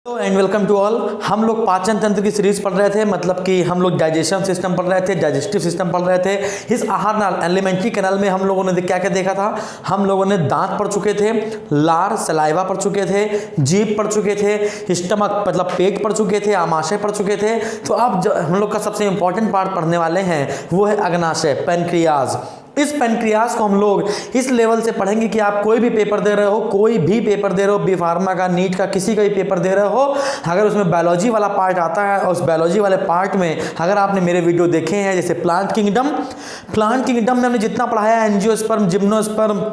Hello and welcome to all. हम लोग पाचन तंत्र की सीरीज पढ़ रहे थे, मतलब कि हम लोग डाइजेशन सिस्टम पढ़ रहे थे, डाइजेस्टिव सिस्टम पढ़ रहे थे। इस आहार नाल एलिमेंट्री कैनाल में हम लोगों ने क्या क्या देखा था। हम लोगों ने दांत पढ़ चुके थे, लार सलाइवा पढ़ चुके थे, जीभ पढ़ चुके थे, स्टमक मतलब पेट पढ़ चुके थे, आमाशय पढ़ चुके थे। तो अब हम लोग का सबसे इंपॉर्टेंट पार्ट पढ़ने वाले हैं वो है अग्नाशय, पैनक्रियाज। इस पैनक्रियाज को हम लोग इस लेवल से पढ़ेंगे कि आप कोई भी पेपर दे रहे हो, कोई भी पेपर दे रहे हो, बी फार्मा का, नीट का, किसी का भी पेपर दे रहे हो, अगर उसमें बायोलॉजी वाला पार्ट आता है और उस बायोलॉजी वाले पार्ट में अगर आपने मेरे वीडियो देखे हैं, जैसे प्लांट किंगडम में हमने जितना पढ़ाया है, एंजियोस्पर्म, जिम्नोस्पर्म,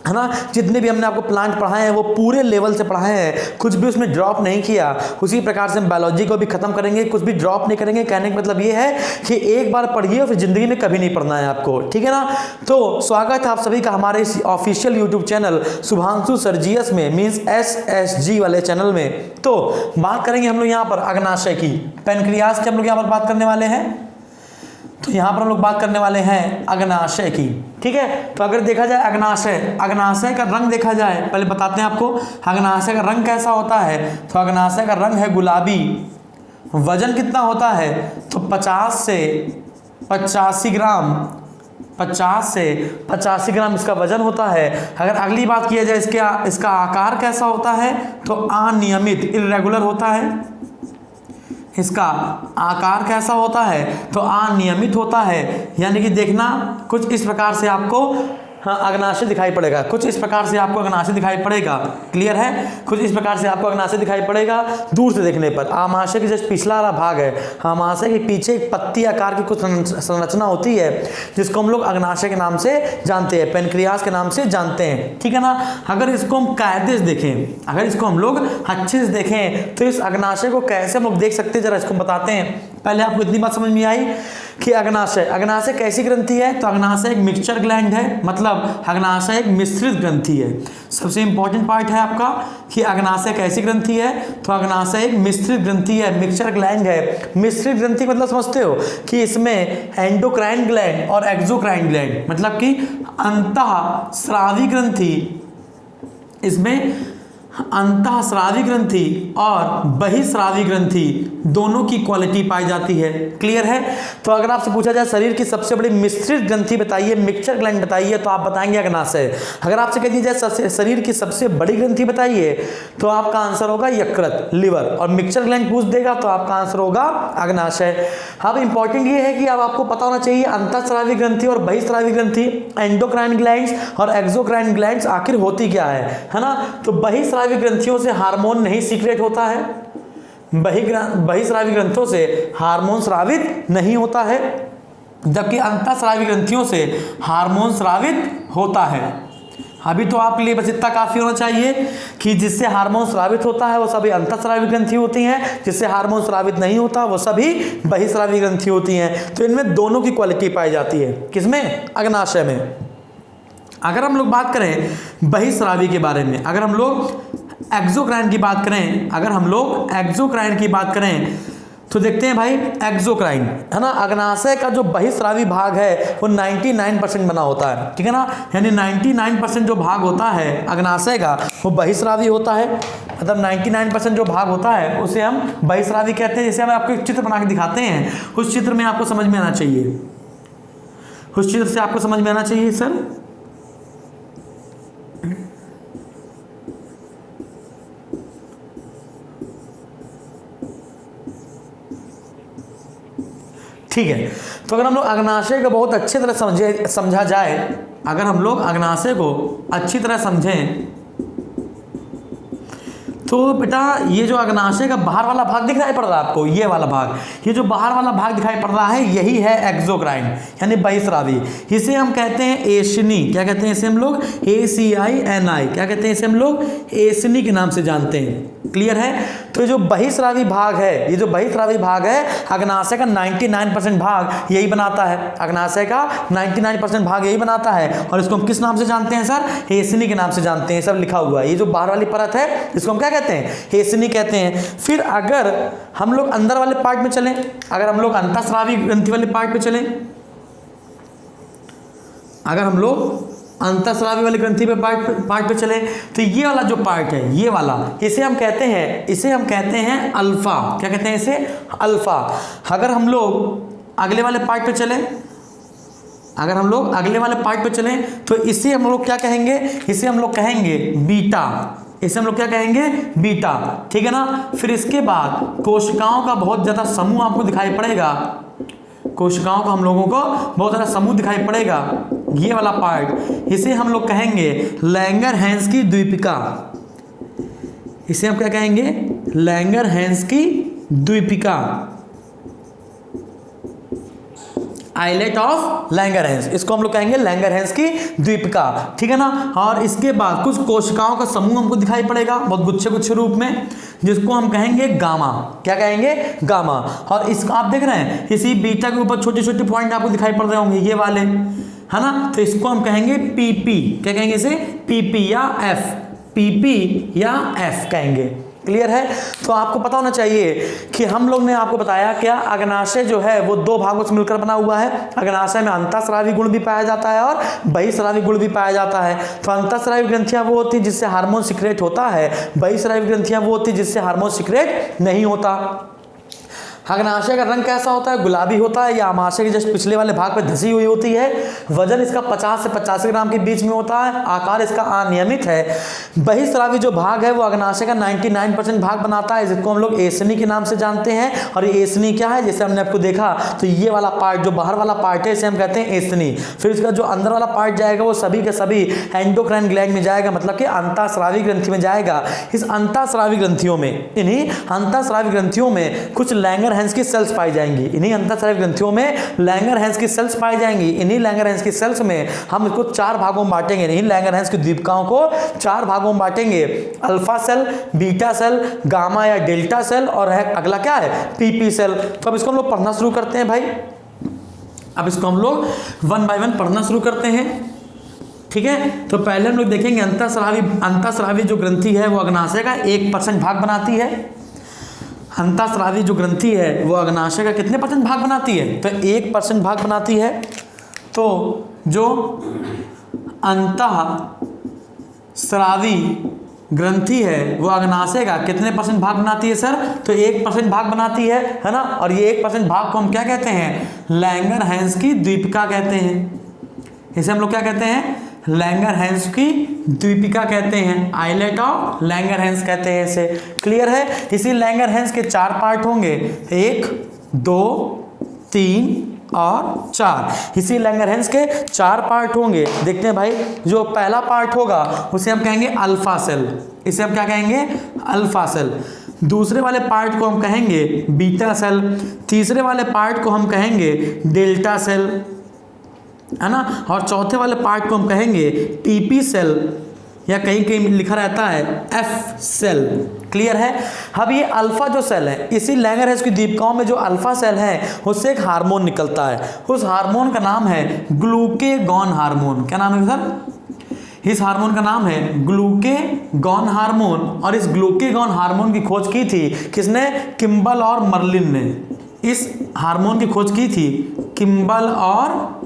है ना, जितने भी हमने आपको प्लांट पढ़ाए हैं वो पूरे लेवल से पढ़ाए हैं, कुछ भी उसमें ड्रॉप नहीं किया। उसी प्रकार से हम बायोलॉजी को भी खत्म करेंगे, कुछ भी ड्रॉप नहीं करेंगे। कहने का मतलब ये है कि एक बार पढ़िए और फिर जिंदगी में कभी नहीं पढ़ना है आपको, ठीक है ना। तो स्वागत है आप सभी का हमारे इस official YouTube channel Shubhanshu Sergius में, मीन्स SSG वाले चैनल में। तो बात करेंगे हम लोग यहाँ पर अग्नाशय की, पैनक्रियाज की हम लोग यहाँ पर बात करने वाले हैं। तो यहाँ पर हम लोग बात करने वाले हैं अग्नाशय की, ठीक है। तो अगर देखा जाए अग्नाशय का रंग देखा जाए, पहले बताते हैं आपको अग्नाशय का रंग कैसा होता है। तो अग्नाशय का रंग है गुलाबी। वजन कितना होता है, तो 50 से 85 ग्राम, 50 से 85 ग्राम इसका वजन होता है। अगर अगली बात किया जाए इसका आकार कैसा होता है, तो अनियमित, इर्रेगुलर होता है। इसका आकार कैसा होता है, तो अनियमित होता है। यानी कि देखना कुछ इस प्रकार से आपको अग्नाशय दिखाई पड़ेगा, कुछ इस प्रकार से आपको अग्नाशय दिखाई पड़ेगा। क्लियर है, कुछ इस प्रकार से आपको अग्नाशय दिखाई पड़ेगा दूर से देखने पर। आमाशय की जस्ट पिछला वाला भाग है, आमाशय के पीछे एक पत्ती आकार की कुछ संरचना होती है जिसको हम लोग अग्नाशय के नाम से जानते हैं, पैनक्रियाज के नाम से जानते हैं, ठीक है ना। अगर इसको हम कायदे से देखें, अगर इसको हम लोग अच्छे से देखें तो इस अग्नाशय को कैसे हम लोग देख सकते हैं, जरा इसको बताते हैं। पहले आपको इतनी बात समझ में आई कि अग्नाशय कैसी ग्रंथि है, तो अग्नाशय एक मिक्सचर ग्लैंड है, मतलब अग्नाशय एक मिश्रित ग्रंथि है। सबसे इंपॉर्टेंट पार्ट है आपका कि अग्नाशय कैसी ग्रंथि है, तो अग्नाशय एक मिश्रित ग्रंथि है, मिक्सचर ग्लैंड है। मिश्रित ग्रंथि मतलब समझते हो कि इसमें एंडोक्राइन ग्लैंड और एक्सोक्राइन ग्लैंड, मतलब कि अंतःस्रावी ग्रंथि, इसमें अंतःस्रावी ग्रंथि और बहिस्रावी ग्रंथि दोनों की क्वालिटी पाई जाती है। क्लियर है। तो अगर आपसे पूछा जाए शरीर की सबसे बड़ी मिश्रित ग्रंथि बताइए, मिक्सचर ग्लैंड बताइए, तो आप बताएंगे अग्नाशय। अगर आपसे कह दी जाए शरीर की सबसे बड़ी ग्रंथि बताइए, तो आपका आंसर होगा यकृत, लिवर, और मिक्सचर ग्लैंड पूछ देगा तो आपका आंसर होगा अग्नाशय। अब इंपॉर्टेंट ये है कि अब आपको पता होना चाहिए अंतःस्रावी ग्रंथि और बहिस्रावी ग्रंथि, एंडोक्राइन ग्लैंड्स और एक्सोक्राइन ग्लैंड्स आखिर होती क्या है ना। तो बहिस्रावी ग्रंथियों से हार्मोन नहीं सीक्रेट होता है, बहिस्रावी ग्रंथियों से हार्मोन स्रावित नहीं होता है, जबकि अंतःस्रावी ग्रंथियों से हार्मोन स्रावित होता है। अभी तो आपके लिए बस इतना काफी होना चाहिए कि जिससे हार्मोन स्रावित होता है वो सभी अंतःस्रावी ग्रंथि होती हैं, जिससे हार्मोन स्रावित नहीं होता वो सभी बहिस्रावी ग्रंथि होती हैं। तो इनमें दोनों की क्वालिटी पाई जाती है, किसमें, अग्नाशय में। अगर हम लोग बात करें बहिस्रावी के बारे में, अगर हम लोग एक्सोक्राइन की बात करें, तो देखते हैं भाई एक्सोक्राइन, है ना, अग्नाशय का जो बहिस्रावी भाग है वो 99% बना होता है, ठीक है ना। यानी 99% जो भाग होता है अग्नाशय का वो बहिस्रावी होता है, मतलब 99% जो भाग होता है उसे हम बहिस्रावी कहते हैं। जैसे हम आपको एक चित्र बना के दिखाते हैं, उस चित्र में आपको समझ में आना चाहिए, उस चित्र से आपको समझ में आना चाहिए सर। ठीक है। तो अगर हम लोग अग्नाशय को बहुत अच्छी तरह समझा जाए, अगर हम लोग अग्नाशय को अच्छी तरह समझें, तो बेटा ये जो अग्नाशय का बाहर वाला भाग दिखाई पड़ रहा है आपको, ये वाला भाग, ये जो बाहर वाला भाग दिखाई पड़ रहा है यही है एक्सोक्राइन, यानी बहिस्रावी। इसे हम कहते हैं एशनी। क्या कहते हैं इसे हम लोग, ACINI, क्या कहते हैं इसे हम लोग, एशनी के नाम से जानते हैं। क्लियर है। तो ये जो बहिस्रावी भाग है, अग्नाशय का 99% भाग यही बनाता है, अग्नाशय का 99% भाग यही बनाता है। और इसको हम किस नाम से जानते हैं सर, एशनी के नाम से जानते हैं, सब लिखा हुआ है। ये जो बाहर वाली परत है इसको हम क्या कहते हैं, एशनी कहते हैं। फिर अगर हम लोग अंदर वाले पार्ट में चलें, अगर हम लोग अंतःस्रावी ग्रंथि वाले पार्ट में चलें, अगर हम लोग अंतःस्रावी वाली ग्रंथि पे पार्ट पे चले तो ये वाला जो पार्ट है, ये वाला, इसे हम कहते हैं अल्फा। क्या कहते हैं इसे? अल्फा। अगर हम लोग अगले वाले पार्ट पे चले, तो इसे हम लोग क्या कहेंगे? इसे हम लोग कहेंगे बीटा। बीटा, ठीक है ना। फिर इसके बाद कोशिकाओं का बहुत ज्यादा समूह आपको दिखाई पड़ेगा, कोशिकाओं का हम लोगों को बहुत सारा समूह दिखाई पड़ेगा, ये वाला पार्ट, इसे हम लोग कहेंगे लैंगरहैंस की द्वीपिका। इसे हम क्या कहेंगे? लैंगरहैंस की द्वीपिका, आइलेट ऑफ लैंगरहैंस, इसको हम लोग कहेंगे लैंगरहैंस की द्वीपिका, ठीक है ना। और इसके बाद कुछ कोशिकाओं का समूह हमको दिखाई पड़ेगा बहुत गुच्छे रूप में, जिसको हम कहेंगे गामा। क्या कहेंगे? गामा। और इसको आप देख रहे हैं, इसी बीटा के ऊपर छोटे छोटे पॉइंट आपको दिखाई पड़ रहे होंगे, ये वाले, है ना। तो इसको हम कहेंगे पीपी। क्या कहेंगे इसे? पीपी या एफ, पीपी या एफ कहेंगे। क्लियर है? तो आपको पता होना चाहिए कि हम लोग ने आपको बताया क्या, अग्नाशय जो है वो दो भागों से मिलकर बना हुआ है। अग्नाशय में अंतःस्रावी गुण भी पाया जाता है और बहिःस्रावी गुण भी पाया जाता है। तो अंतःस्रावी ग्रंथियां वो होती है जिससे हार्मोन सिक्रेट होता है, बहिःस्रावी ग्रंथियां वो होती है जिससे हार्मोन सिक्रेट नहीं होता। अग्नाशय का रंग कैसा होता है? गुलाबी होता है, या आमाशय के जस्ट पिछले वाले भाग पर धसी हुई होती है। वजन इसका 50 से 85 ग्राम के बीच में होता है। आकार इसका अनियमित है। बहिःस्रावी जो भाग है वो अग्नाशय का 99% भाग बनाता है, जिसको हम लोग एसनी के नाम से जानते हैं। और ये एसनी क्या है? जैसे हमने आपको देखा, तो ये वाला पार्ट जो बाहर वाला पार्ट है इसे हम कहते हैं एसनी। फिर इसका जो अंदर वाला पार्ट जाएगा वो सभी के सभी एंडोक्राइन ग्लैंड में जाएगा, मतलब कि अंतःस्रावी ग्रंथि में जाएगा। इस अंतःस्रावी ग्रंथियों में, इन्हीं अंतःस्रावी ग्रंथियों में कुछ लैंगरहैंस की सेल्स पाई जाएंगी। इन्हीं अंतःस्रावी ग्रंथियों में लैंगरहैंस की सेल्स पाई जाएंगी। इन्हीं लैंगरहैंस की सेल्स में हम इसको 4 भागों में बांटेंगे। इन्हीं लैंगरहैंस की द्वीपिकाओं को 4 भागों में बांटेंगे, alpha cell, beta cell, gamma या डेल्टा सेल, और है अगला क्या है? PP cell. तो अब इसको हम लोग पढ़ना शुरू करते हैं भाई। अब इसको हम लोग 1 बाय 1 पढ़ना शुरू करते हैं, ठीक है। तो पहले हम लोग देखेंगे अंतःस्रावी जो ग्रंथि है वो अग्नाशय का 1% भाग बनाती है। अंतःस्रावी जो ग्रंथि है वो अग्नाशय का कितने % भाग बनाती है? तो 1% भाग बनाती है। तो जो अंतःस्रावी ग्रंथि है वो अग्नाशय का कितने % भाग बनाती है सर? तो 1% भाग बनाती है ना। और ये 1% भाग को हम क्या कहते हैं? लैंगरहैंस की द्वीपिका कहते हैं। इसे हम लोग क्या कहते हैं? लैंगरहैंस की द्वीपिका कहते हैं, आइलेट ऑफ लैंगरहैंस कहते हैं इसे। क्लियर है? इसी लैंगरहैंस के 4 पार्ट होंगे, 1, 2, 3 और 4। इसी लैंगरहैंस के 4 पार्ट होंगे। देखते हैं भाई, जो पहला पार्ट होगा उसे हम कहेंगे अल्फा सेल। इसे हम क्या कहेंगे? Alpha cell. दूसरे वाले पार्ट को हम कहेंगे बीटा सेल। तीसरे वाले पार्ट को हम कहेंगे डेल्टा सेल, है ना। और चौथे वाले पार्ट को हम कहेंगे पीपी सेल, या कहीं कहीं लिखा रहता है एफ सेल। क्लियर है? अब ये अल्फा जो सेल है, इसी लैंगरहैंस की द्वीपिकाओं में जो अल्फा सेल है उससे एक हार्मोन निकलता है। उस हार्मोन का नाम है ग्लूकेगॉन हार्मोन। क्या नाम है सर? इस हार्मोन का नाम है ग्लूकेगॉन हार्मोन। और इस ग्लूकेगॉन हार्मोन की खोज की थी किसने? किम्बल और मर्लिन ने। इस हार्मोन की खोज की थी किम्बल और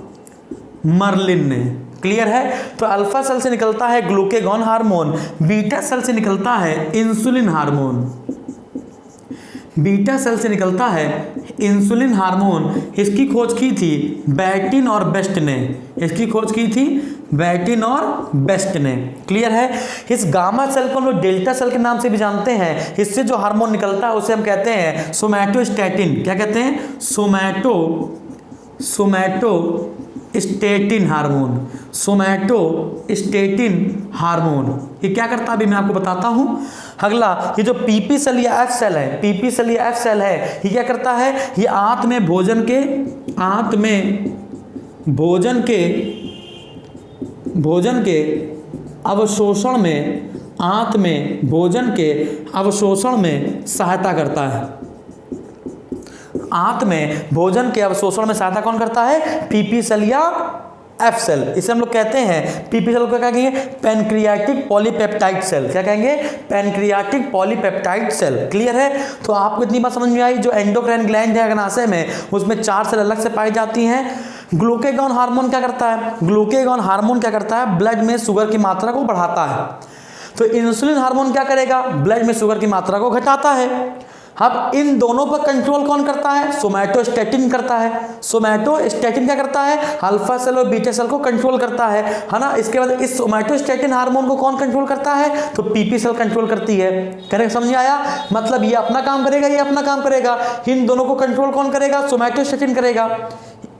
मर्लिन ने। क्लियर है? तो अल्फा सेल से निकलता है ग्लूकेगॉन हार्मोन, बीटा सेल से निकलता है इंसुलिन हार्मोन। बीटा सेल से निकलता है इंसुलिन हार्मोन। इसकी खोज की थी बैटिन और बेस्ट ने। इसकी खोज की थी बैटिन और बेस्ट ने। क्लियर है? इस गामा सेल को हम लोग डेल्टा सेल के नाम से भी जानते हैं। इससे जो हार्मोन निकलता है उसे हम कहते हैं सोमैटोस्टैटिन। क्या कहते हैं? Somatostatin hormone. सोमैटोस्टैटिन हार्मोन ये क्या करता है अभी मैं आपको बताता हूं। अगला, ये जो पीपी सेल या एफ सेल है, पीपी सेल या एफ सेल है, ये क्या करता है? ये आंत में भोजन के अवशोषण में, आंत में भोजन के अवशोषण में सहायता करता है। आंत में भोजन के अवशोषण में सहायता कौन करता है? पीपी सेल या एफ सेल। इसे हम लोग कहते हैं, पीपी सेल को क्या कहेंगे? Pancreatic polypeptide cell. क्या कहेंगे? Pancreatic polypeptide cell. क्लियर है? तो आपको इतनी बात समझ में आई, जो एंडोक्राइन ग्लैंड है अग्नाशय में, उसमें 4 सेल अलग से पाई जाती हैं। ग्लूकेगॉन हार्मोन क्या करता है? ग्लूकेगॉन हार्मोन क्या करता है? ब्लड में शुगर की मात्रा को बढ़ाता है। तो इंसुलिन हार्मोन क्या करेगा? ब्लड में शुगर की मात्रा को घटाता है। अब इन दोनों पर कंट्रोल कौन करता है? सोमैटोस्टैटिन करता है। सोमैटोस्टैटिन क्या करता है? अल्फा सेल और बीटा सेल को कंट्रोल करता है ना। इसके बाद इस सोमैटोस्टैटिन हार्मोन को कौन कंट्रोल करता है? तो पीपी सेल कंट्रोल करती है। करेक्ट, समझ आया? मतलब ये अपना काम करेगा, ये अपना काम करेगा। इन दोनों को कंट्रोल कौन करेगा? सोमैटोस्टैटिन करेगा।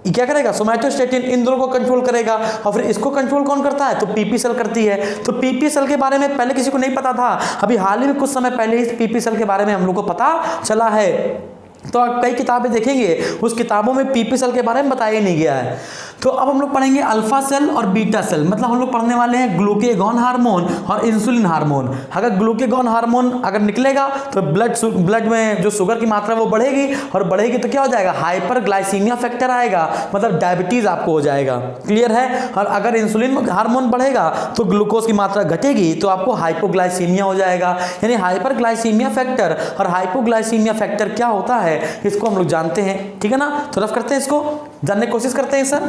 क्या करेगा? सोमैटोस्टैटिन इन दोनों को कंट्रोल करेगा। और फिर इसको कंट्रोल कौन करता है? तो पीपी सेल करती है। तो पीपी सेल के बारे में पहले किसी को नहीं पता था, अभी हाल ही में कुछ समय पहले ही पीपी सेल के बारे में हम लोग को पता चला है। तो आप कई किताबें देखेंगे, उस किताबों में पीपी सेल के बारे में बताया नहीं गया है। तो अब हम लोग पढ़ेंगे अल्फा सेल और बीटा सेल, मतलब हम लोग पढ़ने वाले हैं ग्लूकेगॉन हार्मोन और इंसुलिन हार्मोन। अगर ग्लूकेगॉन हार्मोन अगर निकलेगा तो ब्लड में जो शुगर की मात्रा वो बढ़ेगी, और बढ़ेगी तो क्या हो जाएगा? हाइपरग्लाइसीमिया फैक्टर आएगा, मतलब डायबिटीज आपको हो जाएगा। क्लियर है? और अगर इंसुलिन हार्मोन बढ़ेगा तो ग्लूकोज की मात्रा घटेगी तो आपको हाइपोग्लाइसीमिया हो जाएगा। यानी हाइपरग्लाइसीमिया फैक्टर और हाइपोग्लाइसीमिया फैक्टर क्या होता है इसको हम लोग जानते हैं। ठीक है ना? तो रफ करते हैं, इसको जानने की कोशिश करते हैं सर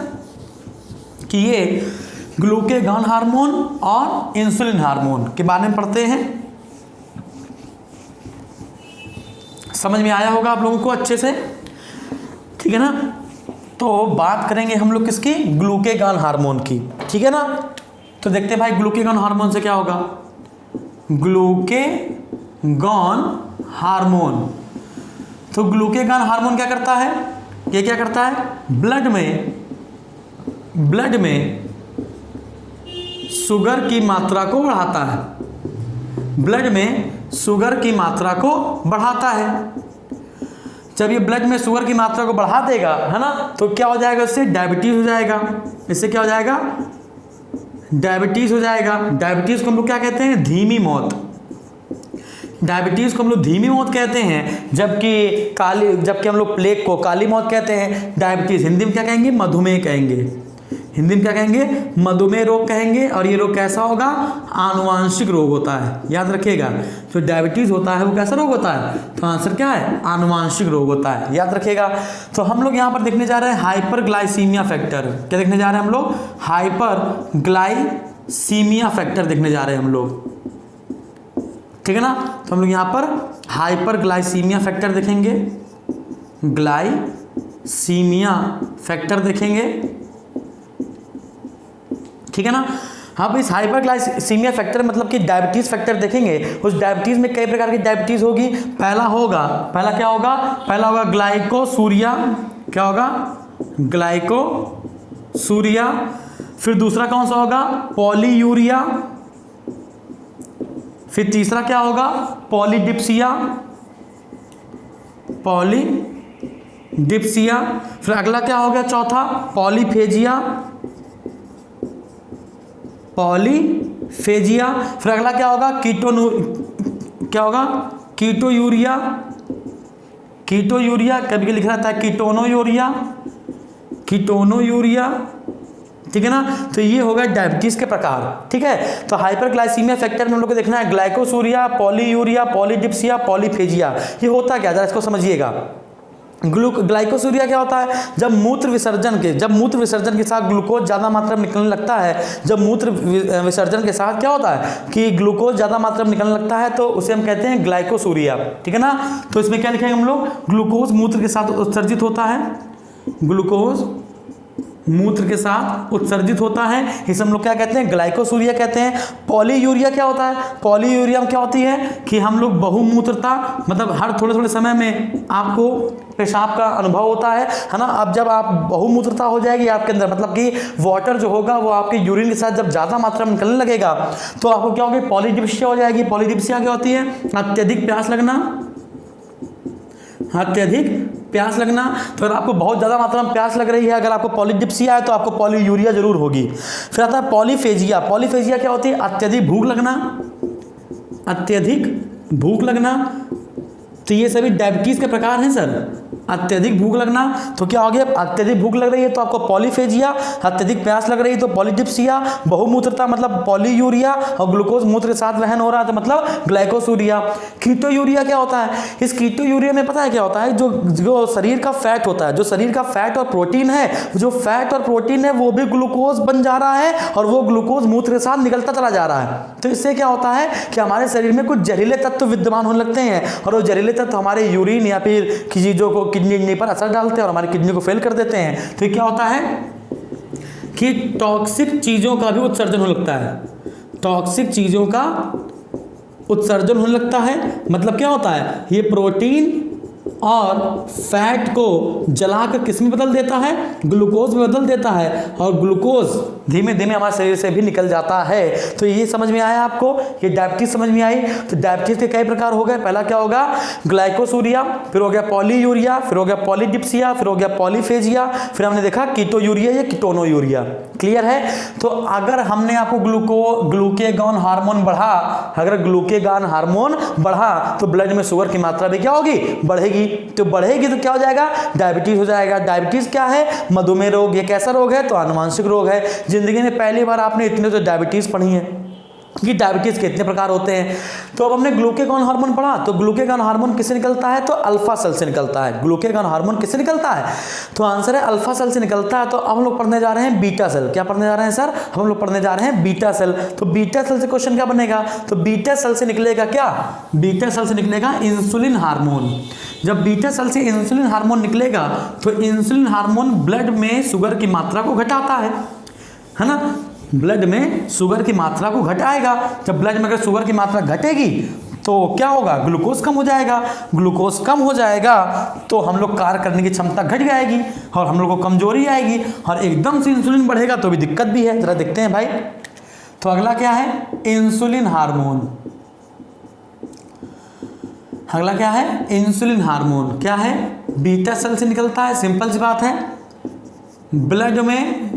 कि ये ग्लूकेगॉन हार्मोन और इंसुलिन हार्मोन के बारे में पढ़ते हैं। समझ में आया होगा आप लोगों को अच्छे से? ठीक है ना? तो बात करेंगे हम लोग किसकी? ग्लूकेगॉन हार्मोन की। ठीक है ना? तो देखते हैं भाई ग्लूकेगॉन हार्मोन से क्या होगा। ग्लूकेगॉन हार्मोन, तो ग्लूकेगॉन हार्मोन क्या करता है? ये क्या करता है? ब्लड में शुगर की मात्रा को बढ़ाता है। ब्लड में शुगर की मात्रा को बढ़ाता है। जब ये ब्लड में शुगर की मात्रा को बढ़ा देगा, है ना, तो क्या हो जाएगा? इससे डायबिटीज हो जाएगा। इससे क्या हो जाएगा? डायबिटीज हो जाएगा। डायबिटीज को हम लोग क्या कहते हैं? धीमी मौत। डायबिटीज को हम लोग धीमी मौत कहते हैं, जबकि हम लोग प्लेग को काली मौत कहते हैं। डायबिटीज हिंदी में क्या कहेंगे? मधुमेह कहेंगे। हिंदी में क्या कहेंगे? मधुमेह रोग कहेंगे। और ये रोग कैसा होगा? आनुवांशिक रोग होता है। याद रखिएगा, जो डायबिटीज होता है वो कैसा रोग होता है? तो आंसर क्या है? आनुवांशिक रोग होता है। याद रखिएगा। तो हम लोग यहाँ पर देखने जा रहे हैं हाइपरग्लाइसीमिया फैक्टर। क्या देखने जा रहे हैं हम लोग? हाइपरग्लाइसीमिया फैक्टर देखने जा रहे हैं हम लोग। ठीक है ना? तो हम लोग यहाँ पर हाइपरग्लाइसीमिया फैक्टर देखेंगे, ग्लाइसीमिया फैक्टर देखेंगे। ठीक है ना? अब इस हाइपरग्लाइसीमिया फैक्टर मतलब कि डायबिटीज फैक्टर देखेंगे। उस डायबिटीज में कई प्रकार की डायबिटीज होगी। पहला क्या होगा? पहला होगा ग्लाइकोसूरिया। क्या होगा? ग्लाइकोसूरिया। फिर दूसरा कौन सा होगा? पॉलीयूरिया। फिर तीसरा क्या होगा? पॉलीडिप्सिया। फिर अगला क्या हो गया? चौथा पॉलीफेजिया। फिर अगला क्या होगा? कीटोयूरिया। कभी लिखा रहता है कीटोनोयूरिया। ठीक है ना? तो ये होगा डायबिटीज के प्रकार। ठीक है? तो हाइपरग्लाइसीमिया फैक्टर में हम लोग को देखना है ग्लाइकोसूरिया, पॉलीयूरिया, पॉलीडिप्सिया, पॉलीफेजिया। ये होता क्या? जरा इसको समझिएगा। ग्लाइकोसूरिया क्या होता है? जब मूत्र विसर्जन के साथ ग्लूकोज ज़्यादा मात्रा में निकलने लगता है। जब मूत्र विसर्जन के साथ क्या होता है कि ग्लूकोज ज़्यादा मात्रा में निकलने लगता है, तो उसे हम कहते हैं ग्लाइकोसूरिया। ठीक है ना? तो इसमें क्या लिखेंगे हम लोग? ग्लूकोज मूत्र के साथ उत्सर्जित होता है। ग्लूकोज मूत्र के साथ उत्सर्जित होता है, इसे हम लोग क्या कहते हैं? ग्लाइकोसूरिया कहते हैं। पॉलीयूरिया क्या होता है? पॉलीयूरिया में क्या होती है कि हम लोग बहुमूत्रता, मतलब हर थोड़े समय में आपको पेशाब का अनुभव होता है ना। अब जब आप बहुमूत्रता हो जाएगी आपके अंदर, मतलब कि वाटर जो होगा वो आपके यूरिन के साथ जब ज़्यादा मात्रा में निकलने लगेगा, तो आपको क्या होगी? पॉलीडिप्सिया हो जाएगी। पॉलीडिप्सिया क्या होती है? अत्यधिक प्यास लगना। तो अगर आपको बहुत ज़्यादा मात्रा में प्यास लग रही है, अगर आपको पॉलीडिप्सिया है तो आपको पॉलीयूरिया जरूर होगी। फिर आता है पॉलीफेजिया। पॉलीफेजिया क्या होती है? अत्यधिक भूख लगना। तो ये सभी डायबिटीज़ के प्रकार हैं सर। अत्यधिक भूख लगना तो क्या हो गया, अत्यधिक भूख लग रही है तो आपको पॉलीफेजिया, अत्यधिक प्यास लग रही है तो पॉलीडिप्सिया, बहुमूत्रता मतलब पॉलीयूरिया, और ग्लूकोज मूत्र के साथ वहन हो रहा है तो मतलब ग्लाइकोसूरिया। कीटोयूरिया क्या होता है, इस कीटोयूरिया में पता है क्या होता है, जो शरीर का फैट होता है, जो शरीर का फैट और प्रोटीन है, जो फैट और प्रोटीन है वो भी ग्लूकोज बन जा रहा है और वो ग्लूकोज मूत्र के साथ निकलता चला जा रहा है। तो इससे क्या होता है कि हमारे शरीर में कुछ जहरीले तत्व विद्यमान होने लगते हैं और वो जहरीले तत्व हमारे यूरिन या फिर किसी चीज़ों को किडनी पर असर डालते हैं और हमारी किडनी को फेल कर देते हैं। तो क्या होता है कि टॉक्सिक चीज़ों का भी उत्सर्जन होने लगता है, टॉक्सिक चीज़ों का उत्सर्जन होने लगता है। मतलब क्या होता है, ये प्रोटीन और फैट को जलाकर किस में बदल देता है, ग्लूकोज में बदल देता है और ग्लूकोज धीमे धीमे हमारे शरीर से भी निकल जाता है। तो ये समझ में आया आपको, ये डायबिटीज समझ में आई। तो डायबिटीज के कई प्रकार हो गए, पहला क्या होगा ग्लाइकोसूरिया, फिर हो गया पॉलीयूरिया, फिर हो गया पॉलीडिप्सिया, फिर हो गया पॉलीफेजिया, फिर हमने देखा कीटोयूरिया या कीटोनोयूरिया। क्लियर है। तो अगर हमने आपको ग्लूकेगॉन हार्मोन बढ़ा, अगर ग्लूकेगॉन हार्मोन बढ़ा तो ब्लड में शुगर की मात्रा भी क्या होगी, बढ़ेगी। तो बढ़ेगी तो क्या हो जाएगा, डायबिटीज हो जाएगा। डायबिटीज क्या है, मधुमेह रोग। ये कैसा रोग है, तो आनुवांशिक रोग है। जिंदगी में पहली बार आपने इतने तो डायबिटीज पढ़ी है कि डायबिटीज के इतने प्रकार होते हैं। तो अब हमने ग्लूकेगॉन हार्मोन पढ़ा, तो ग्लूकेगॉन हार्मोन किससे निकलता है, तो अल्फा सेल से निकलता है। ग्लूकेगॉन हार्मोन किससे निकलता है, तो आंसर है अल्फा सेल से निकलता है। तो अब हम लोग पढ़ने जा रहे हैं बीटा सेल। क्या पढ़ने जा रहे हैं सर, हम लोग पढ़ने जा रहे हैं बीटा सेल। तो बीटा सेल से क्वेश्चन क्या बनेगा, तो बीटा सेल से निकलेगा क्या, बीटा सेल से निकलेगा इंसुलिन हार्मोन। जब बीटा सेल से इंसुलिन हार्मोन निकलेगा तो इंसुलिन हार्मोन ब्लड में शुगर की मात्रा को घटाता है ना, ब्लड में शुगर की मात्रा को घटाएगा। जब ब्लड में अगर शुगर की मात्रा घटेगी तो क्या होगा, ग्लूकोज कम हो जाएगा। ग्लूकोज कम हो जाएगा तो हम लोग कार्य करने की क्षमता घट जाएगी और हम लोग को कमजोरी आएगी। और एकदम से इंसुलिन बढ़ेगा तो भी दिक्कत भी है, जरा देखते हैं भाई। तो अगला क्या है, इंसुलिन हार्मोन। अगला क्या है, इंसुलिन हार्मोन। क्या है, बीटा सेल से निकलता है, सिंपल सी बात है। ब्लड में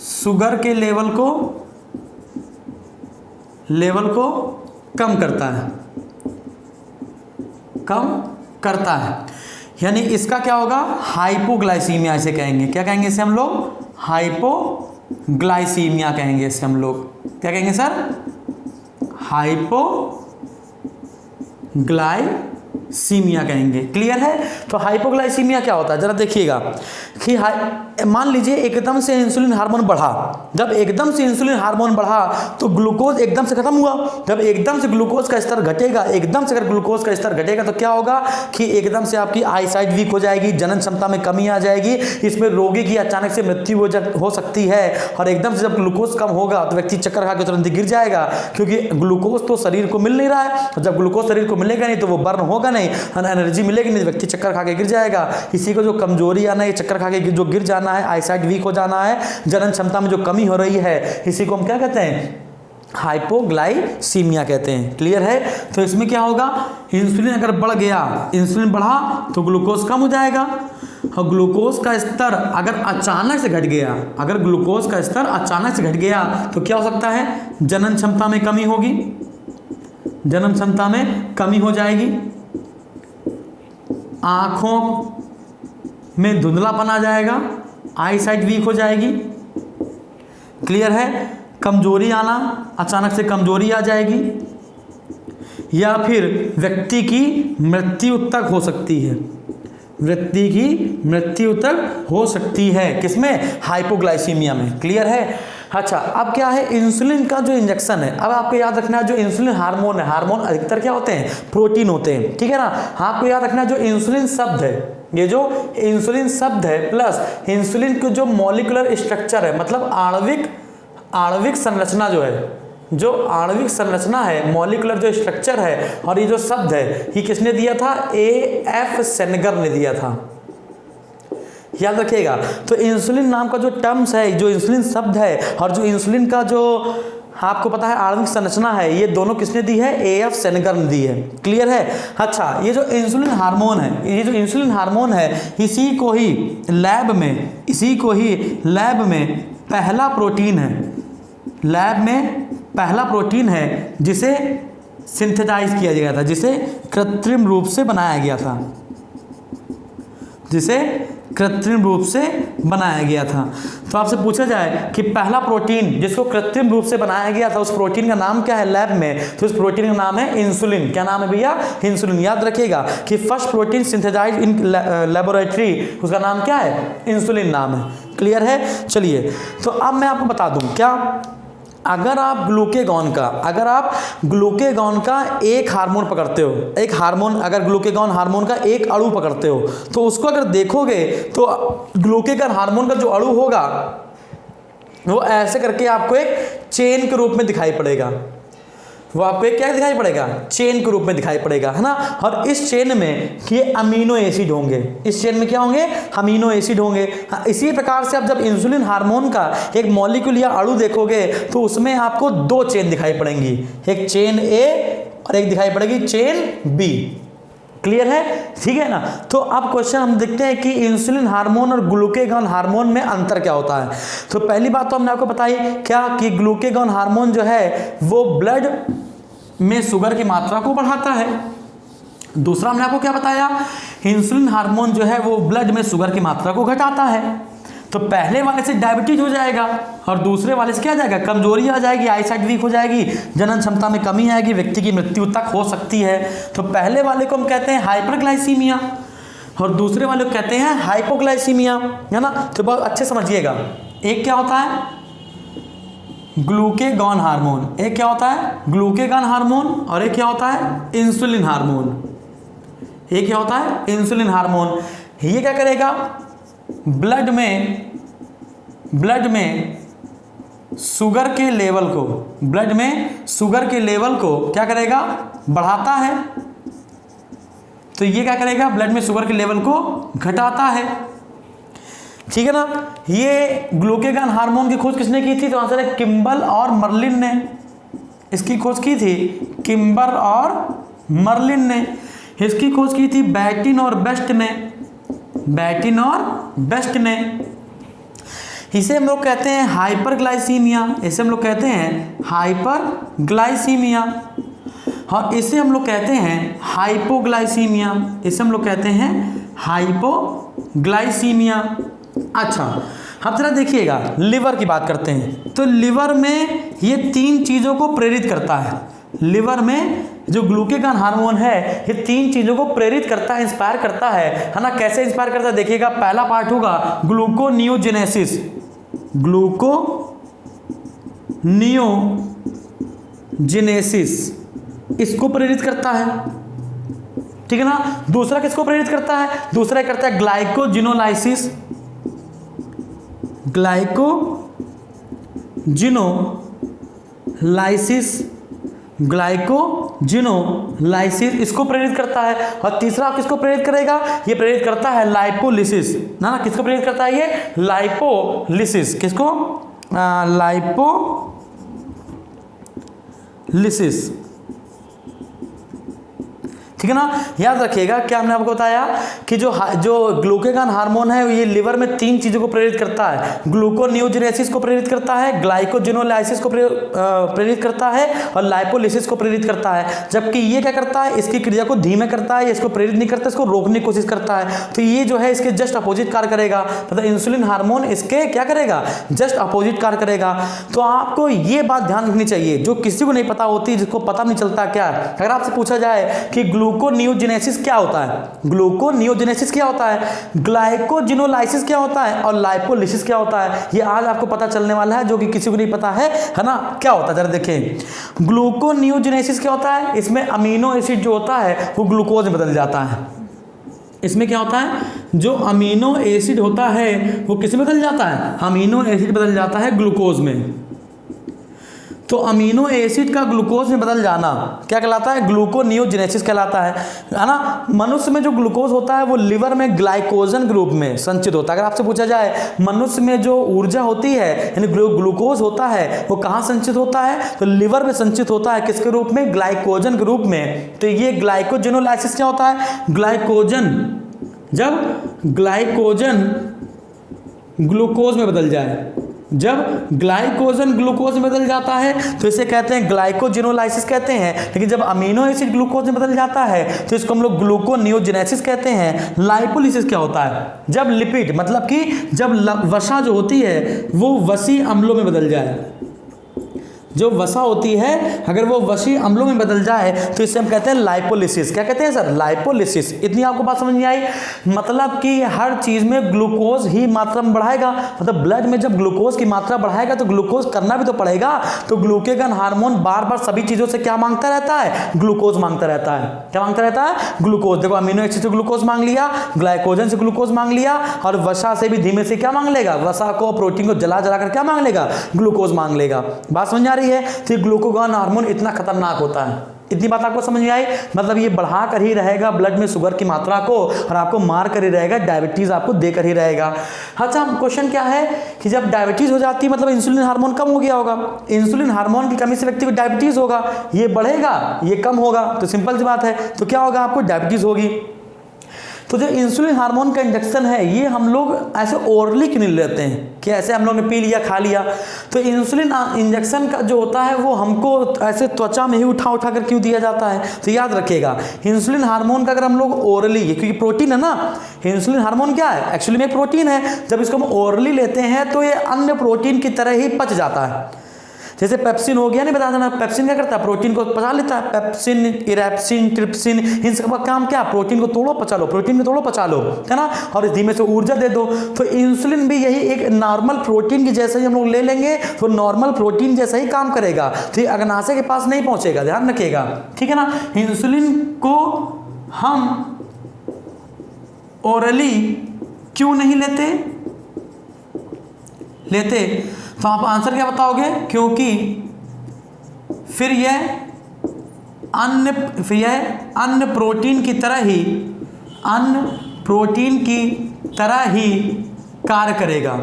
शुगर के लेवल को कम करता है, कम करता है। यानी इसका क्या होगा, हाइपोग्लाइसीमिया इसे कहेंगे। क्या कहेंगे इसे हम लोग, हाइपोग्लाइसीमिया कहेंगे इसे हम लोग। क्या कहेंगे सर, हाइपोग्लाइसीमिया कहेंगे। क्लियर है। तो हाइपोग्लाइसीमिया क्या होता है, जरा देखिएगा कि मान लीजिए एकदम से इंसुलिन हार्मोन बढ़ा। जब एकदम से इंसुलिन हार्मोन बढ़ा तो ग्लूकोज एकदम से खत्म हुआ। जब एकदम से ग्लूकोज का स्तर घटेगा, एकदम से अगर ग्लूकोज का स्तर घटेगा तो क्या होगा कि एकदम से आपकी आई साइट वीक हो जाएगी, जनन क्षमता में कमी आ जाएगी। इसमें रोगी की अचानक से मृत्यु हो सकती है। और एकदम से जब ग्लूकोज कम होगा तो व्यक्ति चक्कर खा के तुरंत गिर जाएगा, क्योंकि ग्लूकोज तो शरीर को मिल नहीं रहा है। और जब ग्लूकोज शरीर को मिलेगा नहीं तो वो बर्न होगा नहीं, एनर्जी मिलेगी नहीं, व्यक्ति चक्कर खा के गिर जाएगा। इसी को जो कमजोरी आना है, चक्कर खा के जो गिर जाना है, आईसाइट वीक हो जाना है, जनन क्षमता में जो कमी हो रही है, इसी को हम क्या कहते हैं, हाइपोग्लाइसीमिया कहते हैं। क्लियर है। तो इसमें क्या होगा, इंसुलिन अगर बढ़ गया, इंसुलिन बढ़ा तो ग्लूकोज कम हो जाएगा। और ग्लूकोज का स्तर अगर अचानक से घट गया, अगर ग्लूकोज का स्तर अचानक से घट गया तो क्या हो सकता है, जनन क्षमता में कमी होगी, जनन क्षमता में कमी हो जाएगी, आंखों में धुंधलापन आ जाएगा, आई साइट वीक हो जाएगी। क्लियर है। कमजोरी आना, अचानक से कमजोरी आ जाएगी, या फिर व्यक्ति की मृत्यु तक हो सकती है, व्यक्ति की मृत्यु तक हो सकती है। किसमें, हाइपोग्लाइसीमिया में। क्लियर है। अच्छा, अब क्या है, इंसुलिन का जो इंजेक्शन है, अब आपको याद रखना है जो इंसुलिन हार्मोन है, हार्मोन अधिकतर क्या होते हैं, प्रोटीन होते हैं। ठीक है ना। आपको याद रखना है जो इंसुलिन शब्द है, ये जो इंसुलिन शब्द है प्लस इंसुलिन का जो मॉलिक्यूलर स्ट्रक्चर है, मतलब आणविक संरचना जो है, जो आणविक संरचना है, मॉलिक्यूलर जो स्ट्रक्चर है, और ये जो शब्द है ये किसने दिया था, A.F. सेनगर ने दिया था। याद रखिएगा। तो इंसुलिन नाम का जो टर्म्स है, जो इंसुलिन शब्द है, और जो इंसुलिन का जो आपको पता है आणविक संरचना है, ये दोनों किसने दी है, A.F. सेनगर ने दी है। क्लियर है। अच्छा, ये जो इंसुलिन हार्मोन है, ये जो इंसुलिन हार्मोन है, इसी को ही लैब में पहला प्रोटीन है, लैब में पहला प्रोटीन है जिसे सिंथेसाइज किया गया था, जिसे कृत्रिम रूप से बनाया गया था, जिसे कृत्रिम रूप से बनाया गया था। तो आपसे पूछा जाए कि पहला प्रोटीन जिसको कृत्रिम रूप से बनाया गया था उस प्रोटीन का नाम क्या है लैब में, तो उस प्रोटीन का नाम है इंसुलिन। क्या नाम है भैया? इंसुलिन। याद रखिएगा कि first protein synthesised in laboratory, उसका नाम क्या है? इंसुलिन नाम है। क्लियर है? चलिए, तो अब मैं आपको बता दूं क्या, अगर आप ग्लूकेगॉन का एक हार्मोन पकड़ते हो, एक हार्मोन, अगर ग्लूकेगॉन हार्मोन का एक अणु पकड़ते हो, तो उसको अगर देखोगे तो ग्लूकेगॉन हार्मोन का जो अणु होगा वो ऐसे करके आपको एक चेन के रूप में दिखाई पड़ेगा। वो आपको एक क्या दिखाई पड़ेगा? चेन के रूप में दिखाई पड़ेगा, है ना। और इस चेन में ये अमीनो एसिड होंगे। इस चेन में क्या होंगे? अमीनो एसिड होंगे। इसी प्रकार से आप जब इंसुलिन हार्मोन का एक मॉलिक्यूल या अणु देखोगे तो उसमें आपको दो चेन दिखाई पड़ेंगी, एक चेन ए और एक दिखाई पड़ेगी चेन बी। क्लियर है? ठीक है ना। तो अब क्वेश्चन हम देखते हैं कि इंसुलिन हार्मोन और ग्लूकेगॉन हार्मोन में अंतर क्या होता है। तो पहली बात तो हमने आपको बताई क्या कि ग्लूकेगॉन हार्मोन जो है वो ब्लड में शुगर की मात्रा को बढ़ाता है। दूसरा हमने आपको क्या बताया? इंसुलिन हार्मोन जो है वो ब्लड में शुगर की मात्रा को घटाता है। तो पहले वाले से डायबिटीज हो जाएगा और दूसरे वाले से क्या आ जाएगा? कमजोरी आ जाएगी, आईसाइट वीक हो जाएगी, जनन क्षमता में कमी आएगी, व्यक्ति की मृत्यु तक हो सकती है। तो पहले वाले को हम कहते हैं हाइपरग्लाइसीमिया और दूसरे वाले को कहते हैं हाइपोग्लाइसीमिया, है ना। तो बहुत अच्छे समझिएगा, एक क्या होता है? ग्लूकेगॉन हार्मोन, एक क्या होता है? ग्लूकेगॉन हार्मोन, और एक क्या होता है? Insulin hormone. एक क्या होता है? Insulin hormone. ये क्या करेगा? ब्लड में शुगर के लेवल को, ब्लड में शुगर के लेवल को क्या करेगा? बढ़ाता है। तो ये क्या करेगा? ब्लड में शुगर के लेवल को घटाता है। ठीक है ना। ये ग्लूकेगॉन हार्मोन की खोज किसने की थी? तो आंसर है किम्बल और मर्लिन ने। इसकी खोज की थी किम्बर और मर्लिन ने। इसकी खोज की थी बैटिन और बेस्ट ने। बैटिन और बेस्ट ने। इसे हम लोग कहते हैं हाइपरग्लाइसीमिया। इसे हम लोग कहते हैं हाइपरग्लाइसीमिया। और इसे हम लोग कहते हैं हाइपोग्लाइसीमिया। इसे हम लोग कहते हैं हाइपोग्लाइसीमिया। अच्छा, अब जरा देखिएगा, लिवर की बात करते हैं। तो लिवर में ये तीन चीज़ों को प्रेरित करता है। लिवर में जो ग्लूकेगॉन हार्मोन है ये तीन चीज़ों को प्रेरित करता है, इंस्पायर करता है ना। कैसे इंस्पायर करता है? देखिएगा, पहला पार्ट होगा ग्लूकोनियोजेनेसिस। ग्लूकोनियोजेनेसिस इसको प्रेरित करता है, ठीक है ना। दूसरा किसको प्रेरित करता है? दूसरा करता है ग्लाइकोजिनोलाइसिस। ग्लाइकोजिनोलाइसिस इसको प्रेरित करता है। और तीसरा किसको प्रेरित करेगा? ये प्रेरित करता है लाइपोलिसिस, ना। किसको प्रेरित करता है? ये लाइपोलिसिस। किसको? लाइपोलिसिस, ठीक है ना। याद रखिएगा, क्या हमने आपको बताया कि जो ग्लूकेगॉन हार्मोन है ये लिवर में तीन चीज़ों को प्रेरित करता है। ग्लूकोनियोजेनेसिस को प्रेरित करता है, ग्लाइकोजिनोलाइसिस को प्रेरित करता है और लाइपोलिसिस को प्रेरित करता है। जबकि ये क्या करता है? इसकी क्रिया को धीमे करता है, इसको प्रेरित नहीं करता, इसको रोकने की कोशिश करता है। तो ये जो है इसके जस्ट अपोजिट कार्य करेगा। मतलब इंसुलिन हार्मोन इसके क्या करेगा? जस्ट अपोजिट कार्य करेगा। तो आपको ये बात ध्यान रखनी चाहिए, जो किसी को नहीं पता होती, जिसको पता नहीं चलता क्या है। अगर आपसे पूछा जाए कि ग्लूकोनियोजेनेसिस क्या होता है, ग्लूकोनियोजेनेसिस क्या होता है, ग्लाइकोजिनोलाइसिस क्या होता है और लाइपोलिसिस क्या होता है, ये आज आपको पता चलने वाला है, जो कि किसी को नहीं पता है ना। क्या होता है जरा देखें। ग्लूकोनियोजेनेसिस क्या होता है? इसमें अमीनो एसिड जो होता है वो ग्लूकोज में बदल जाता है। इसमें क्या होता है? जो अमीनो एसिड होता है वो किस में बदल जाता है? अमीनो एसिड बदल जाता है ग्लूकोज में। तो अमीनो एसिड का ग्लूकोज में बदल जाना क्या कहलाता है? ग्लूकोनियोजेनेसिस कहलाता है ना। मनुष्य में जो ग्लूकोज होता है वो लिवर में ग्लाइकोजन के रूप में संचित होता है। अगर आपसे पूछा जाए मनुष्य में जो ऊर्जा होती है यानी ग्लूकोज होता है वो कहाँ संचित होता है? तो लिवर में संचित होता है। किसके रूप में? ग्लाइकोजन के रूप में। तो ये ग्लाइकोजिनोलाइसिस क्या होता है? ग्लाइकोजन, जब ग्लाइकोजन ग्लूकोज में बदल जाए, जब ग्लाइकोजन ग्लूकोज में बदल जाता है तो इसे कहते हैं ग्लाइकोजिनोलाइसिस कहते हैं, लेकिन जब अमीनो एसिड ग्लूकोज में बदल जाता है तो इसको हम लोग ग्लूकोनियोजेनेसिस कहते हैं। लाइपोलिसिस क्या होता है? जब लिपिड मतलब कि जब वसा जो होती है वो वसी अम्लों में बदल जाए, जो वसा होती है अगर वो वसी अम्लों में बदल जाए तो इसे हम कहते हैं लाइपोलिसिस। क्या कहते हैं सर? लाइपोलिसिस। इतनी आपको बात समझ में आई? मतलब कि हर चीज में ग्लूकोज ही मात्रा में बढ़ाएगा, मतलब ब्लड में जब ग्लूकोज की मात्रा बढ़ाएगा तो ग्लूकोज करना भी तो पड़ेगा। तो ग्लूकेगन हार्मोन बार बार सभी चीजों से क्या मांगता रहता है? ग्लूकोज मांगता रहता है। क्या मांगता रहता है? ग्लूकोज। देखो अमीनो एसिड से ग्लूकोज मांग लिया, ग्लाइकोजन से ग्लूकोज मांग लिया, और वसा से भी धीमे से क्या मांग लेगा? वसा को, प्रोटीन को जला जला कर क्या मांग लेगा? ग्लूकोज मांग लेगा। बात समझ आ रही है? तो ग्लूकागॉन हार्मोन इतना खतरनाक होता है। इतनी बात आपको समझ में आई? मतलब ये बढ़ा कर ही रहेगा ब्लड में शुगर की मात्रा को और आपको मार कर ही रहेगा, डायबिटीज आपको देकर ही रहेगा। अच्छा, क्वेश्चन क्या है कि जब डायबिटीज हो जाती है मतलब इंसुलिन हार्मोन कम हो गया होगा, इंसुलिन हार्मोन की कमी से व्यक्ति को डायबिटीज होगा, ये बढ़ेगा ये कम होगा, तो सिंपल सी बात है, तो क्या होगा? आपको डायबिटीज होगी। तो जो इंसुलिन हार्मोन का इंजेक्शन है ये हम लोग ऐसे ओरली क्यों नहीं लेते हैं कि ऐसे हम लोग ने पी लिया खा लिया? तो इंसुलिन इंजेक्शन का जो होता है वो हमको ऐसे त्वचा में ही उठा उठा कर क्यों दिया जाता है? तो याद रखिएगा इंसुलिन हार्मोन का अगर हम लोग ओरली, क्योंकि प्रोटीन है ना, इंसुलिन हार्मोन क्या है? एक्चुअली में प्रोटीन है। जब इसको हम ओरली लेते हैं तो ये अन्य प्रोटीन की तरह ही पच जाता है। जैसे पेप्सिन हो गया, नहीं बता देना, पेप्सिन क्या करता है? प्रोटीन को पचा लेता है। पेप्सिन, इरेप्सिन, ट्रिप्सिन, इन सब का काम क्या? प्रोटीन को तोड़ो पचा लो, प्रोटीन को तोड़ो पचा लो, है ना, और धीमे से ऊर्जा दे दो। तो इंसुलिन भी यही एक नॉर्मल प्रोटीन की जैसे ही हम लोग ले लेंगे तो नॉर्मल प्रोटीन जैसा ही काम करेगा, तो ये अग्नाशय के पास नहीं पहुंचेगा, ध्यान रखिएगा, ठीक है ना। इंसुलिन को हम ओरली क्यों नहीं लेते? तो आप आंसर क्या बताओगे? क्योंकि फिर यह अन्य प्रोटीन की तरह ही कार्य करेगा,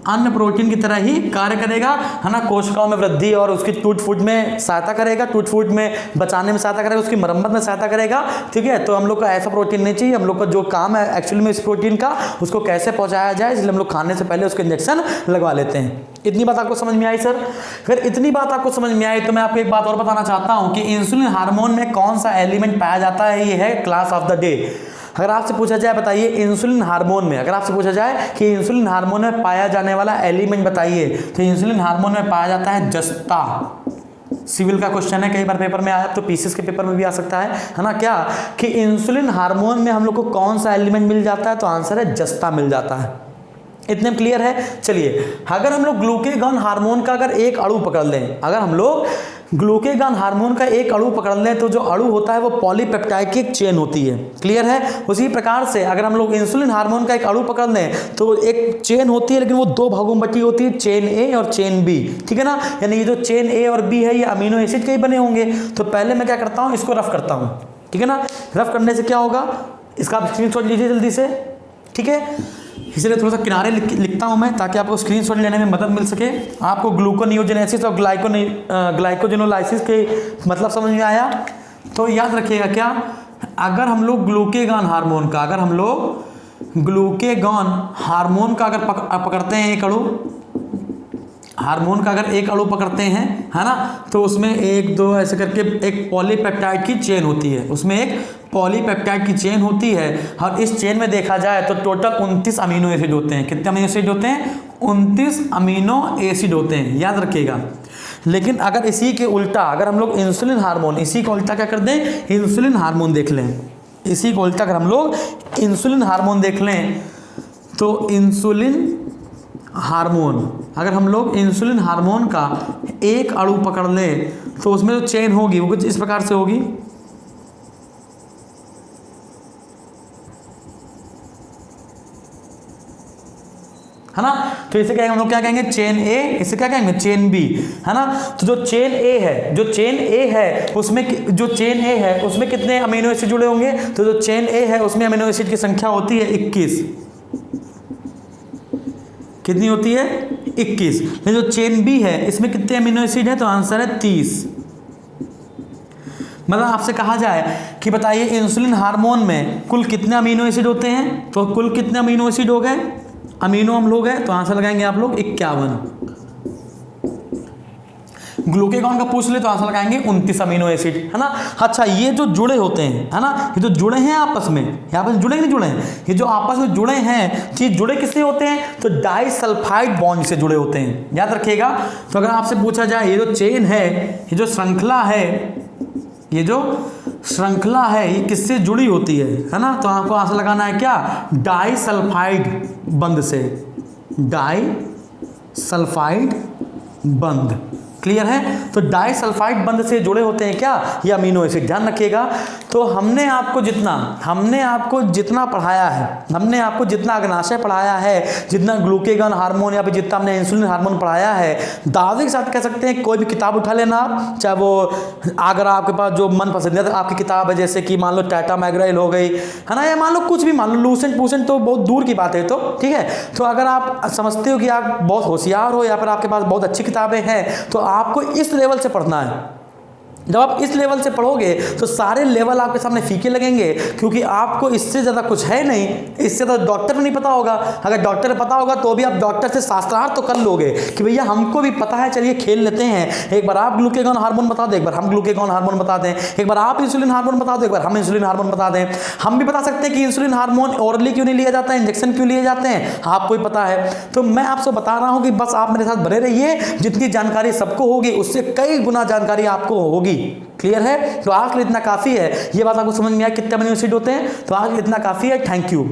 अन्य प्रोटीन की तरह ही कार्य करेगा, है ना। कोशिकाओं में वृद्धि और उसकी टूट फूट में सहायता करेगा, टूट फूट में बचाने में सहायता करेगा, उसकी मरम्मत में सहायता करेगा, ठीक है। तो हम लोग को ऐसा प्रोटीन नहीं चाहिए, हम लोग का जो काम है एक्चुअली में इस प्रोटीन का, उसको कैसे पहुंचाया जाए, इसलिए हम लोग खाने से पहले उसके इंजेक्शन लगवा लेते हैं। इतनी बात आपको समझ में आई सर? अगर इतनी बात आपको समझ में आई तो मैं आपको एक बात और बताना चाहता हूं कि इंसुलिन हार्मोन में कौन सा एलिमेंट पाया जाता है। ये है क्लास ऑफ द डे। अगर आपसे पूछा जाए बताइए इंसुलिन हार्मोन में, अगर आपसे पूछा जाए कि इंसुलिन हार्मोन में पाया जाने वाला एलिमेंट बताइए, तो इंसुलिन हार्मोन में पाया जाता है जस्ता। सिविल का क्वेश्चन है, कई बार पेपर में आया, तो पीसीएस के पेपर में भी आ सकता है ना। क्या कि इंसुलिन हार्मोन में हम लोग को कौन सा एलिमेंट मिल जाता है? तो आंसर है जस्ता मिल जाता है। इतने क्लियर है? चलिए, अगर हम लोग ग्लूकेगॉन हार्मोन का अगर एक अणु पकड़ लें, अगर हम लोग ग्लूकेगॉन हार्मोन का एक अणु पकड़ लें तो जो अणु होता है वो पॉलीपेप्टाइड की एक चेन होती है। क्लियर है? उसी प्रकार से अगर हम लोग इंसुलिन हार्मोन का एक अणु पकड़ लें तो एक चेन होती है, लेकिन वो दो भागों में बटी होती है, चेन ए और चेन बी, ठीक है ना। यानी ये जो चेन ए और बी है ये अमीनो एसिड के ही बने होंगे। तो पहले मैं क्या करता हूँ, इसको रफ करता हूँ, ठीक है ना। रफ करने से क्या होगा, इसका आप स्क्रीनशॉट लीजिए जल्दी से, ठीक है। इसलिए थोड़ा सा किनारे लिखता हूं मैं ताकि आपको स्क्रीनशॉट लेने में मदद मिल सके। आपको ग्लूकोनियोजेनेसिस और ग्लाइकोजिनोलाइसिस के मतलब समझ में आया? तो याद रखिएगा क्या, अगर हम लोग ग्लूकेगॉन हार्मोन का अगर पकड़ते हैं एक अणु, हार्मोन का अगर एक अणु पकड़ते हैं, है ना, तो उसमें एक दो ऐसे करके एक पॉलीपेप्टाइड की चेन होती है, उसमें एक पॉलीपेप्टाइड की चेन होती है। और इस चेन में देखा जाए तो टोटल 29 अमीनो एसिड होते हैं। कितने अमीनो एसिड होते हैं? 29 अमीनो एसिड होते हैं, याद रखिएगा। लेकिन अगर इसी के उल्टा अगर हम लोग इंसुलिन हार्मोन, इसी को उल्टा क्या कर दें, इंसुलिन हार्मोन देख लें, इसी को उल्टा अगर हम लोग इंसुलिन हार्मोन देख लें तो इंसुलिन हार्मोन, अगर हम लोग इंसुलिन हार्मोन का एक अणु पकड़ लें तो उसमें जो चेन होगी वो कुछ इस प्रकार से होगी, है ना। तो इसे क्या हम लोग क्या कहेंगे, चेन ए, इसे क्या कहेंगे, चेन बी, है ना। तो जो चेन ए है, उसमें जो चेन ए है उसमें कितने अमीनो एसिड जुड़े होंगे? तो जो चेन ए है उसमें अमीनो एसिड की संख्या होती है 21। कितनी होती है? 21। जो चेन बी है इसमें कितने अमीनो एसिड है? तो आंसर है 30। मतलब आपसे कहा जाए कि बताइए इंसुलिन हार्मोन में कुल कितने अमीनो एसिड होते हैं, तो कुल कितने अमीनो एसिड हो गए? अमीनो अम्ल हो गए, तो आंसर लगाएंगे आप लोग 51। ग्लूकेगॉन का पूछ ले तो आंसर लगाएंगे 29 अमीनो एसिड, है ना। अच्छा, ये जो जुड़े होते हैं, है ना, ये जो जुड़े हैं आपस में, यहाँ पर जुड़े नहीं जुड़े हैं, ये जो आपस में जुड़े हैं, ये जुड़े किससे होते हैं, तो डाइसल्फाइड बॉन्ड से जुड़े होते हैं, याद रखिएगा। तो अगर आपसे पूछा जाए ये जो चेन है, ये जो श्रृंखला है, ये जो श्रृंखला है, ये किससे जुड़ी होती है ना, तो आपको आंसर लगाना है क्या, डाइसल्फाइड बंध से, डाइसल्फाइड बंध। क्लियर है। तो डाइसल्फाइड बंध से जुड़े होते हैं क्या, ये अमीनो एसिड, ध्यान रखिएगा। तो हमने आपको जितना पढ़ाया है, हमने आपको जितना अग्नाशय पढ़ाया है, जितना ग्लूकेगॉन हार्मोन या फिर जितना हमने इंसुलिन हार्मोन पढ़ाया है, दावे के साथ कह सकते हैं कोई भी किताब उठा लेना आप, चाहे वो अगर आपके पास जो मन पसंदीदा आपकी किताब है, जैसे कि मान लो टाटा मैग्राइल हो गई, है ना, या मान लो कुछ भी, मान लो लूसेंट पूसेंट, तो बहुत दूर की बात है, तो ठीक है। तो अगर आप समझते हो कि आप बहुत होशियार हो या फिर आपके पास बहुत अच्छी किताबें हैं, तो आपको इस लेवल से पढ़ना है। जब आप इस लेवल से पढ़ोगे तो सारे लेवल आपके सामने फीके लगेंगे, क्योंकि आपको इससे ज़्यादा कुछ है नहीं, इससे तो डॉक्टर नहीं पता होगा। अगर डॉक्टर पता होगा तो भी आप डॉक्टर से शास्त्रार्थ तो कर लोगे कि भैया हमको भी पता है, चलिए खेल लेते हैं, एक बार आप ग्लूकेगॉन हार्मोन बता दें, एक बार हम ग्लूकेगॉन हार्मोन बता दें, एक बार आप इंसुलिन हार्मोन बता दो, एक बार हम इंसुलिन हार्मोन बता दें। हम भी बता सकते हैं कि इंसुलिन हार्मोन ओरली क्यों नहीं लिया जाता है, इंजेक्शन क्यों लिए जाते हैं, आपको भी पता है। तो मैं आपसे बता रहा हूँ कि बस आप मेरे साथ बने रहिए, जितनी जानकारी सबको होगी उससे कई गुना जानकारी आपको होगी। क्लियर है। तो आज के लिए इतना काफ़ी है, ये बात आपको समझ में आया कितने अमीनो एसिड होते हैं, तो आज इतना काफ़ी है। Thank you.